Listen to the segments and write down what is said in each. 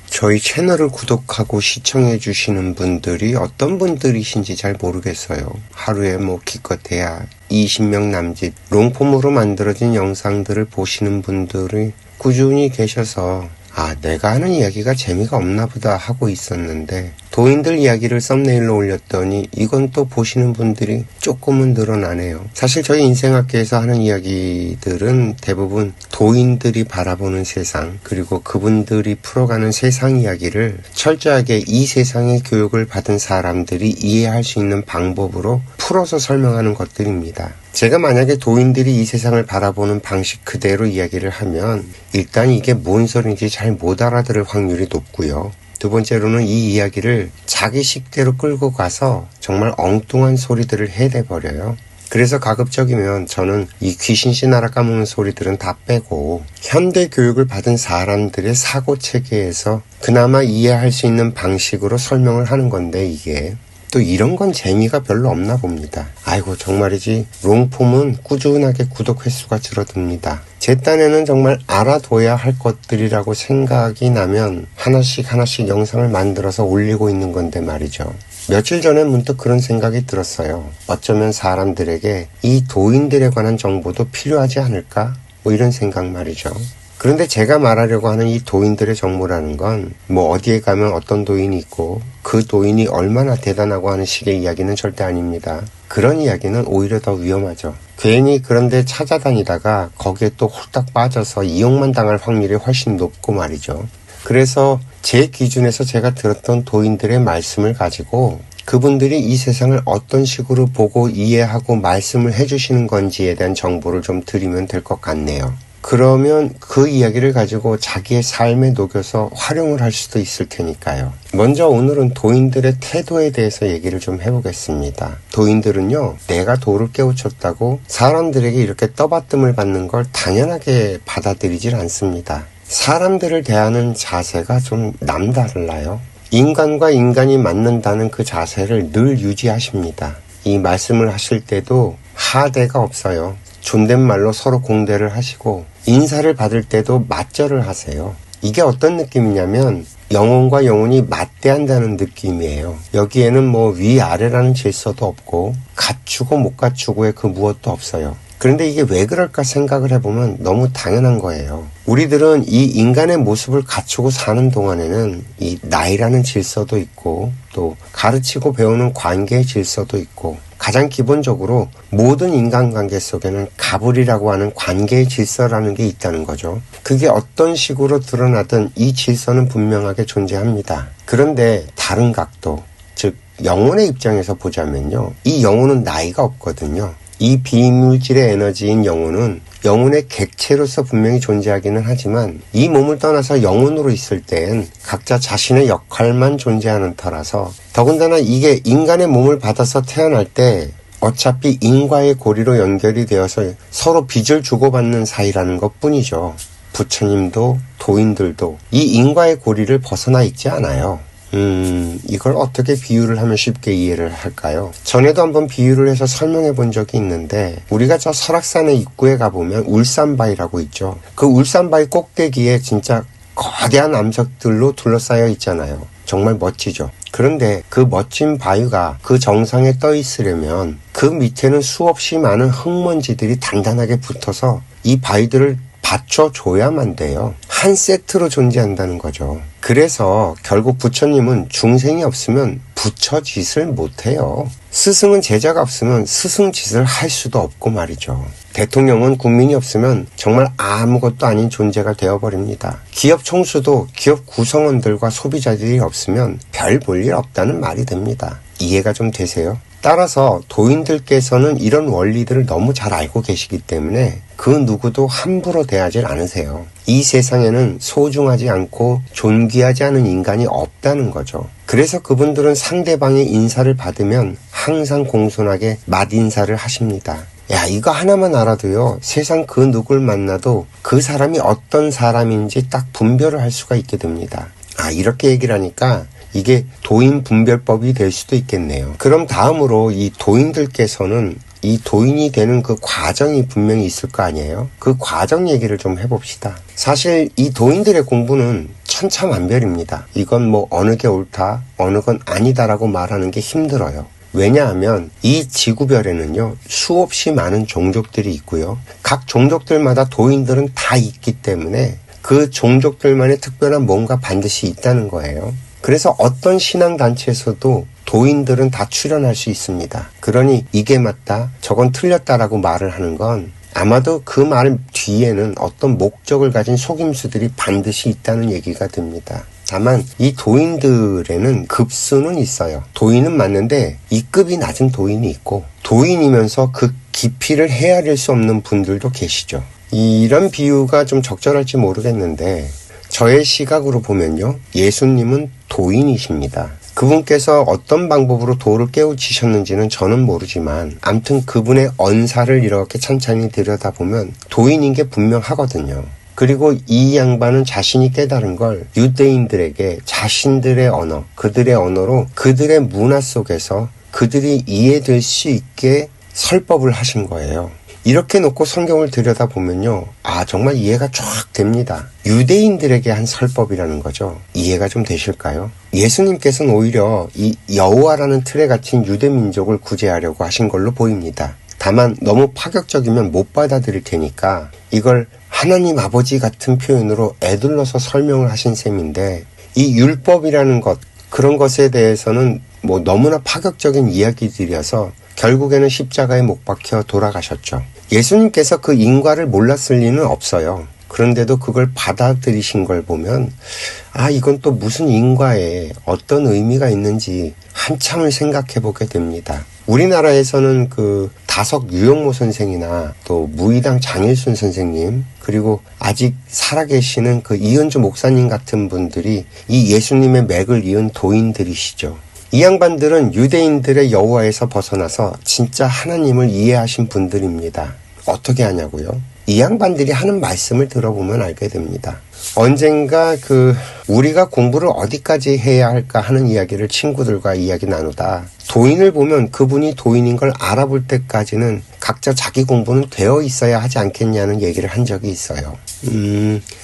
저희 채널을 구독하고 시청해 주시는 분들이 어떤 분들이신지 잘 모르겠어요. 하루에 기껏해야 20명 남짓 롱폼으로 만들어진 영상들을 보시는 분들이 꾸준히 계셔서 내가 하는 이야기가 재미가 없나 보다 하고 있었는데, 도인들 이야기를 썸네일로 올렸더니 이건 또 보시는 분들이 조금은 늘어나네요. 사실 저희 인생학계에서 하는 이야기들은 대부분 도인들이 바라보는 세상, 그리고 그분들이 풀어가는 세상 이야기를 철저하게 이 세상의 교육을 받은 사람들이 이해할 수 있는 방법으로 풀어서 설명하는 것들입니다. 제가 만약에 도인들이 이 세상을 바라보는 방식 그대로 이야기를 하면 일단 이게 뭔 소리인지 잘 못 알아들을 확률이 높고요. 두 번째로는 이 이야기를 자기식대로 끌고 가서 정말 엉뚱한 소리들을 해대버려요. 그래서 가급적이면 저는 이 귀신씨 나라 까먹는 소리들은 다 빼고 현대 교육을 받은 사람들의 사고체계에서 그나마 이해할 수 있는 방식으로 설명을 하는 건데, 이게 또 이런 건 재미가 별로 없나 봅니다. 아이고 정말이지, 롱폼은 꾸준하게 구독 횟수가 줄어듭니다. 제 딴에는 정말 알아둬야 할 것들이라고 생각이 나면 하나씩 영상을 만들어서 올리고 있는 건데 말이죠. 며칠 전에 문득 그런 생각이 들었어요. 어쩌면 사람들에게 이 도인들에 관한 정보도 필요하지 않을까? 이런 생각 말이죠. 그런데 제가 말하려고 하는 이 도인들의 정보라는 건 어디에 가면 어떤 도인이 있고 그 도인이 얼마나 대단하고 하는 식의 이야기는 절대 아닙니다. 그런 이야기는 오히려 더 위험하죠. 괜히 그런데 찾아다니다가 거기에 또 홀딱 빠져서 이용만 당할 확률이 훨씬 높고 말이죠. 그래서 제 기준에서 제가 들었던 도인들의 말씀을 가지고 그분들이 이 세상을 어떤 식으로 보고 이해하고 말씀을 해주시는 건지에 대한 정보를 좀 드리면 될 것 같네요. 그러면 그 이야기를 가지고 자기의 삶에 녹여서 활용을 할 수도 있을 테니까요. 먼저 오늘은 도인들의 태도에 대해서 얘기를 좀 해보겠습니다. 도인들은요, 내가 도를 깨우쳤다고 사람들에게 이렇게 떠받침을 받는 걸 당연하게 받아들이질 않습니다. 사람들을 대하는 자세가 좀 남달라요. 인간과 인간이 맞는다는 그 자세를 늘 유지하십니다. 이 말씀을 하실 때도 하대가 없어요. 존댓말로 서로 공대를 하시고 인사를 받을 때도 맞절을 하세요. 이게 어떤 느낌이냐면 영혼과 영혼이 맞대한다는 느낌이에요. 여기에는 위아래라는 질서도 없고 갖추고 못 갖추고의 그 무엇도 없어요. 그런데 이게 왜 그럴까 생각을 해보면 너무 당연한 거예요. 우리들은 이 인간의 모습을 갖추고 사는 동안에는 이 나이라는 질서도 있고 또 가르치고 배우는 관계의 질서도 있고 가장 기본적으로 모든 인간관계 속에는 가불이라고 하는 관계의 질서라는 게 있다는 거죠. 그게 어떤 식으로 드러나든 이 질서는 분명하게 존재합니다. 그런데 다른 각도, 즉 영혼의 입장에서 보자면요, 이 영혼은 나이가 없거든요. 이 비물질의 에너지인 영혼은 영혼의 객체로서 분명히 존재하기는 하지만 이 몸을 떠나서 영혼으로 있을 땐 각자 자신의 역할만 존재하는 터라서, 더군다나 이게 인간의 몸을 받아서 태어날 때 어차피 인과의 고리로 연결이 되어서 서로 빚을 주고받는 사이라는 것뿐이죠. 부처님도 도인들도 이 인과의 고리를 벗어나 있지 않아요. 이걸 어떻게 비유를 하면 쉽게 이해를 할까요? 전에도 한번 비유를 해서 설명해 본 적이 있는데, 우리가 저 설악산의 입구에 가보면 울산바위라고 있죠. 그 울산바위 꼭대기에 진짜 거대한 암석들로 둘러싸여 있잖아요. 정말 멋지죠. 그런데 그 멋진 바위가 그 정상에 떠 있으려면 그 밑에는 수없이 많은 흙먼지들이 단단하게 붙어서 이 바위들을 받쳐줘야만 돼요. 한 세트로 존재한다는 거죠. 그래서 결국 부처님은 중생이 없으면 부처짓을 못해요. 스승은 제자가 없으면 스승짓을 할 수도 없고 말이죠. 대통령은 국민이 없으면 정말 아무것도 아닌 존재가 되어버립니다. 기업 총수도 기업 구성원들과 소비자들이 없으면 별 볼 일 없다는 말이 됩니다. 이해가 좀 되세요? 따라서 도인들께서는 이런 원리들을 너무 잘 알고 계시기 때문에 그 누구도 함부로 대하지 않으세요. 이 세상에는 소중하지 않고 존귀하지 않은 인간이 없다는 거죠. 그래서 그분들은 상대방의 인사를 받으면 항상 공손하게 맞인사를 하십니다. 야, 이거 하나만 알아도요, 세상 그 누굴 만나도 그 사람이 어떤 사람인지 딱 분별을 할 수가 있게 됩니다. 이렇게 얘기를 하니까 이게 도인 분별법이 될 수도 있겠네요. 그럼 다음으로 이 도인들께서는 이 도인이 되는 그 과정이 분명히 있을 거 아니에요? 그 과정 얘기를 좀 해봅시다. 사실 이 도인들의 공부는 천차만별입니다. 이건 뭐 어느 게 옳다, 어느 건 아니다라고 말하는 게 힘들어요. 왜냐하면 이 지구별에는요, 수없이 많은 종족들이 있고요. 각 종족들마다 도인들은 다 있기 때문에 그 종족들만의 특별한 뭔가 반드시 있다는 거예요. 그래서 어떤 신앙단체에서도 도인들은 다 출연할 수 있습니다. 그러니 이게 맞다, 저건 틀렸다라고 말을 하는 건 아마도 그 말 뒤에는 어떤 목적을 가진 속임수들이 반드시 있다는 얘기가 됩니다. 다만 이 도인들에는 급수는 있어요. 도인은 맞는데 이 급이 낮은 도인이 있고, 도인이면서 그 깊이를 헤아릴 수 없는 분들도 계시죠. 이런 비유가 좀 적절할지 모르겠는데, 저의 시각으로 보면요, 예수님은 도인이십니다. 그분께서 어떤 방법으로 도를 깨우치셨는지는 저는 모르지만 암튼 그분의 언사를 이렇게 찬찬히 들여다보면 도인인 게 분명하거든요. 그리고 이 양반은 자신이 깨달은 걸 유대인들에게 자신들의 언어, 그들의 언어로 그들의 문화 속에서 그들이 이해될 수 있게 설법을 하신 거예요. 이렇게 놓고 성경을 들여다보면요, 정말 이해가 쫙 됩니다. 유대인들에게 한 설법이라는 거죠. 이해가 좀 되실까요? 예수님께서는 오히려 이 여호와라는 틀에 갇힌 유대 민족을 구제하려고 하신 걸로 보입니다. 다만 너무 파격적이면 못 받아들일 테니까 이걸 하나님 아버지 같은 표현으로 애둘러서 설명을 하신 셈인데, 이 율법이라는 것, 그런 것에 대해서는 뭐 너무나 파격적인 이야기들이어서 결국에는 십자가에 못 박혀 돌아가셨죠. 예수님께서 그 인과를 몰랐을 리는 없어요. 그런데도 그걸 받아들이신 걸 보면 이건 또 무슨 인과에 어떤 의미가 있는지 한참을 생각해 보게 됩니다. 우리나라에서는 그 다석 유영모 선생이나 또 무의당 장일순 선생님, 그리고 아직 살아계시는 그 이은주 목사님 같은 분들이 이 예수님의 맥을 이은 도인들이시죠. 이 양반들은 유대인들의 여호와에서 벗어나서 진짜 하나님을 이해하신 분들입니다. 어떻게 하냐고요? 이 양반들이 하는 말씀을 들어보면 알게 됩니다. 언젠가 우리가 공부를 어디까지 해야 할까 하는 이야기를 친구들과 이야기 나누다 도인을 보면 그분이 도인인 걸 알아볼 때까지는 각자 자기 공부는 되어 있어야 하지 않겠냐는 얘기를 한 적이 있어요.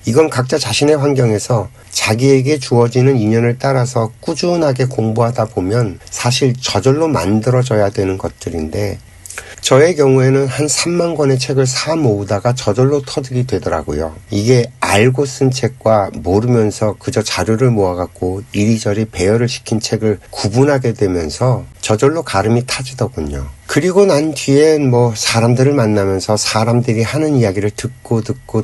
이건 각자 자신의 환경에서 자기에게 주어지는 인연을 따라서 꾸준하게 공부하다 보면 사실 저절로 만들어져야 되는 것들인데, 저의 경우에는 한 3만 권의 책을 사 모으다가 저절로 터득이 되더라고요. 이게 알고 쓴 책과 모르면서 그저 자료를 모아갖고 이리저리 배열을 시킨 책을 구분하게 되면서 저절로 가름이 타지더군요. 그리고 난 뒤엔 사람들을 만나면서 사람들이 하는 이야기를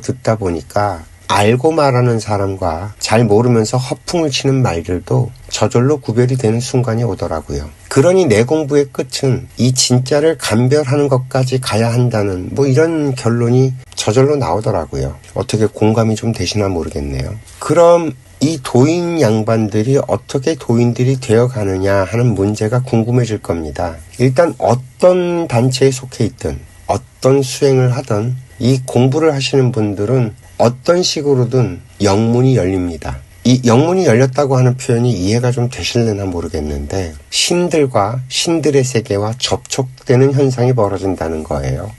듣다 보니까 알고 말하는 사람과 잘 모르면서 허풍을 치는 말들도 저절로 구별이 되는 순간이 오더라고요. 그러니 내 공부의 끝은 이 진짜를 감별하는 것까지 가야 한다는 이런 결론이 저절로 나오더라고요. 어떻게 공감이 좀 되시나 모르겠네요. 그럼 이 도인 양반들이 어떻게 도인들이 되어가느냐 하는 문제가 궁금해질 겁니다. 일단 어떤 단체에 속해 있든 어떤 수행을 하든 이 공부를 하시는 분들은 어떤 식으로든 영문이 열립니다. 이 영문이 열렸다고 하는 표현이 이해가 좀 되실려나 모르겠는데, 신들과 신들의 세계와 접촉되는 현상이 벌어진다는 거예요.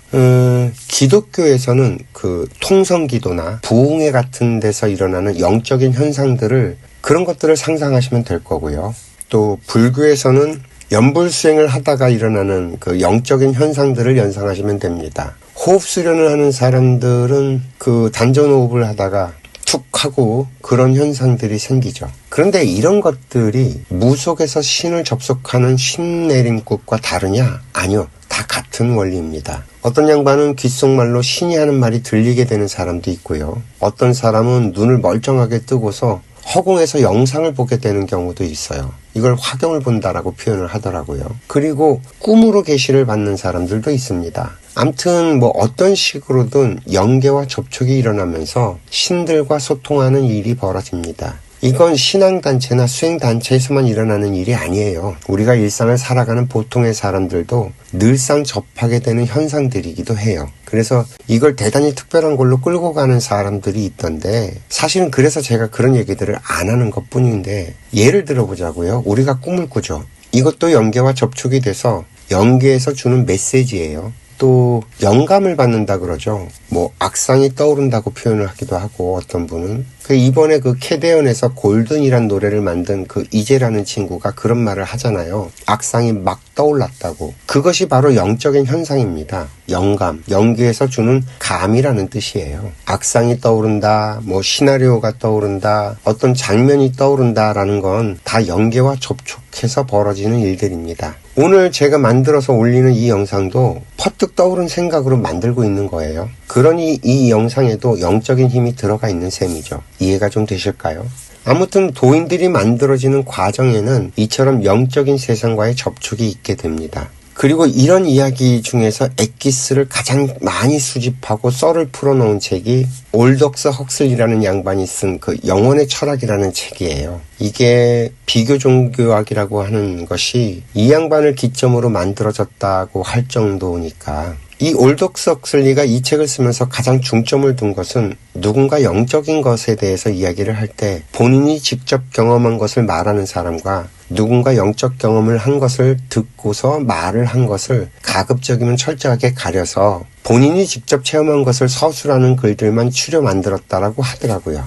기독교에서는 그 통성기도나 부흥회 같은 데서 일어나는 영적인 현상들을, 그런 것들을 상상하시면 될 거고요. 또 불교에서는 연불수행을 하다가 일어나는 그 영적인 현상들을 연상하시면 됩니다. 호흡 수련을 하는 사람들은 그 단전호흡을 하다가 툭 하고 그런 현상들이 생기죠. 그런데 이런 것들이 무속에서 신을 접속하는 신내림굿과 다르냐? 아니요. 다 같은 원리입니다. 어떤 양반은 귓속말로 신이 하는 말이 들리게 되는 사람도 있고요. 어떤 사람은 눈을 멀쩡하게 뜨고서 허공에서 영상을 보게 되는 경우도 있어요. 이걸 화경을 본다라고 표현을 하더라고요. 그리고 꿈으로 계시를 받는 사람들도 있습니다. 암튼 어떤 식으로든 연계와 접촉이 일어나면서 신들과 소통하는 일이 벌어집니다. 이건 신앙단체나 수행단체에서만 일어나는 일이 아니에요. 우리가 일상을 살아가는 보통의 사람들도 늘상 접하게 되는 현상들이기도 해요. 그래서 이걸 대단히 특별한 걸로 끌고 가는 사람들이 있던데, 사실은 그래서 제가 그런 얘기들을 안 하는 것 뿐인데, 예를 들어보자고요. 우리가 꿈을 꾸죠. 이것도 영계와 접촉이 돼서 영계에서 주는 메시지예요. 또 영감을 받는다 그러죠. 뭐 악상이 떠오른다고 표현을 하기도 하고, 어떤 분은 이번에 캐데언에서 골든이란 노래를 만든 이재라는 친구가 그런 말을 하잖아요. 악상이 막 떠올랐다고. 그것이 바로 영적인 현상입니다. 영감, 영계에서 주는 감이라는 뜻이에요. 악상이 떠오른다, 뭐 시나리오가 떠오른다, 어떤 장면이 떠오른다라는 건 다 영계와 접촉해서 벌어지는 일들입니다. 오늘 제가 만들어서 올리는 이 영상도 퍼뜩 떠오른 생각으로 만들고 있는 거예요. 그러니 이 영상에도 영적인 힘이 들어가 있는 셈이죠. 이해가 좀 되실까요? 아무튼 도인들이 만들어지는 과정에는 이처럼 영적인 세상과의 접촉이 있게 됩니다. 그리고 이런 이야기 중에서 엑기스를 가장 많이 수집하고 썰을 풀어놓은 책이 올덕스 헉슬리라는 양반이 쓴 영혼의 철학이라는 책이에요. 이게 비교 종교학이라고 하는 것이 이 양반을 기점으로 만들어졌다고 할 정도니까, 이 올덕스 헉슬리가 이 책을 쓰면서 가장 중점을 둔 것은 누군가 영적인 것에 대해서 이야기를 할 때 본인이 직접 경험한 것을 말하는 사람과 누군가 영적 경험을 한 것을 듣고서 말을 한 것을 가급적이면 철저하게 가려서 본인이 직접 체험한 것을 서술하는 글들만 추려 만들었다라고 하더라고요.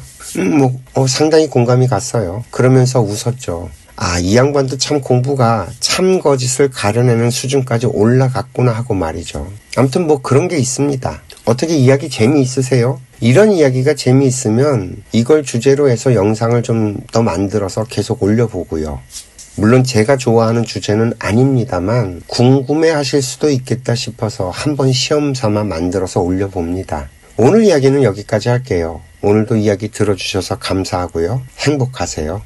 상당히 공감이 갔어요. 그러면서 웃었죠. 이 양반도 참 공부가 참 거짓을 가려내는 수준까지 올라갔구나 하고 말이죠. 아무튼 그런 게 있습니다. 어떻게 이야기 재미있으세요? 이런 이야기가 재미있으면 이걸 주제로 해서 영상을 좀 더 만들어서 계속 올려보고요. 물론 제가 좋아하는 주제는 아닙니다만 궁금해 하실 수도 있겠다 싶어서 한번 시험 삼아 만들어서 올려봅니다. 오늘 이야기는 여기까지 할게요. 오늘도 이야기 들어주셔서 감사하고요. 행복하세요.